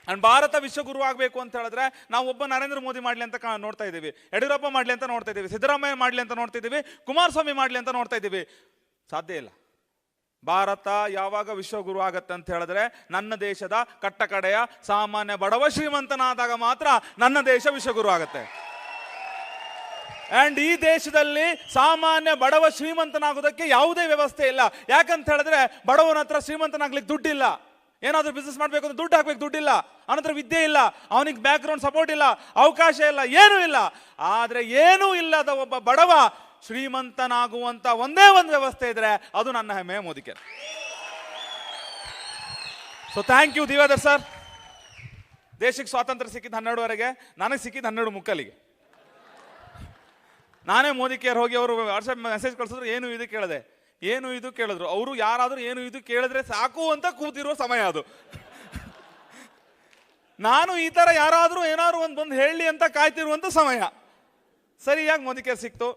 And Bharat ವಿಶ್ವಗುರು ಆಗಬೇಕು ಅಂತ ಹೇಳಿದ್ರೆ ನಾವು ಒಬ್ಬ ನರೇಂದ್ರ ಮೋದಿ ಮಾಡಲಿ ಅಂತ ನೋಡ್ತಾ ಇದ್ದೀವಿ, ಯಡಿಯೂರಪ್ಪ ಮಾಡಲಿ ಅಂತ ನೋಡ್ತಾ ಇದ್ದೀವಿ, ಸಿದ್ದರಾಮಯ್ಯ ಮಾಡಲಿ ಅಂತ ನೋಡ್ತಾ ಇದ್ದೀವಿ, ಕುಮಾರಸ್ವಾಮಿ ಮಾಡಲಿ ಅಂತ ನೋಡ್ತಾ ಇದ್ದೀವಿ. ಸಾಧ್ಯ ಇಲ್ಲ. ಭಾರತ ಯಾವಾಗ ವಿಶ್ವಗುರು ಆಗತ್ತೆ ಅಂತ ಹೇಳಿದ್ರೆ ನನ್ನ ದೇಶದ ಕಟ್ಟ ಕಡೆಯ ಸಾಮಾನ್ಯ ಬಡವ ಶ್ರೀಮಂತನಾದಾಗ ಮಾತ್ರ ನನ್ನ ದೇಶ ವಿಶ್ವಗುರು ಆಗತ್ತೆ. ಅಂಡ್ ಈ ದೇಶದಲ್ಲಿ ಸಾಮಾನ್ಯ ಬಡವ ಶ್ರೀಮಂತನಾಗೋದಕ್ಕೆ ಯಾವುದೇ ವ್ಯವಸ್ಥೆ ಇಲ್ಲ. ಯಾಕಂತ ಹೇಳಿದ್ರೆ ಬಡವನ ಹತ್ರ ಶ್ರೀಮಂತನಾಗ್ಲಿಕ್ಕೆ ದುಡ್ಡಿಲ್ಲ. ಏನಾದ್ರೂ ಬಿಸ್ನೆಸ್ ಮಾಡ್ಬೇಕು ಅಂದ್ರೆ ದುಡ್ಡು ಹಾಕ್ಬೇಕು, ದುಡ್ಡಿಲ್ಲ. ಅವನತ್ರ ವಿದ್ಯೆ ಇಲ್ಲ, ಅವನಿಗೆ ಬ್ಯಾಕ್ ಗ್ರೌಂಡ್ ಸಪೋರ್ಟ್ ಇಲ್ಲ, ಅವಕಾಶ ಇಲ್ಲ, ಏನೂ ಇಲ್ಲ. ಆದ್ರೆ ಏನೂ ಇಲ್ಲದ ಒಬ್ಬ ಬಡವ ಶ್ರೀಮಂತನಾಗುವಂತ ಒಂದೇ ಒಂದು ವ್ಯವಸ್ಥೆ ಇದ್ರೆ ಅದು ನನ್ನ ಹೆಮ್ಮೆಯ ಮೋದಿಕೆ. ಸೊ ಥ್ಯಾಂಕ್ ಯು ದಿವಾದರ್ ಸರ್. ದೇಶಕ್ಕೆ ಸ್ವಾತಂತ್ರ್ಯ ಸಿಕ್ಕಿದ್ದು 12ವರೆಗೆ, ನನಗೆ ಸಿಕ್ಕಿದ್ದು 12 ಮುಕ್ಕಲಿಗೆ. ನಾನೇ ಮೋದಿ ಕೇರ್ ಹೋಗಿ ಅವರು ವಾಟ್ಸಪ್ ಮೆಸೇಜ್ ಕಳಿಸಿದ್ರು, ಏನು ಇದು ಕೇಳಿದೆ, ಏನು ಇದು ಕೇಳಿದ್ರು. ಅವರು ಯಾರಾದರೂ ಏನು ಇದು ಕೇಳಿದ್ರೆ ಸಾಕು ಅಂತ ಕೂತಿರೋ ಸಮಯ ಅದು. ನಾನು ಈ ತರ ಯಾರಾದರೂ ಏನಾದ್ರು ಒಂದು ಬಂದು ಹೇಳಿ ಅಂತ ಕಾಯ್ತಿರುವಂತ ಸಮಯ. ಸರಿಯಾಗಿ ಮೋದಿ ಕೇರ್ ಸಿಕ್ತು.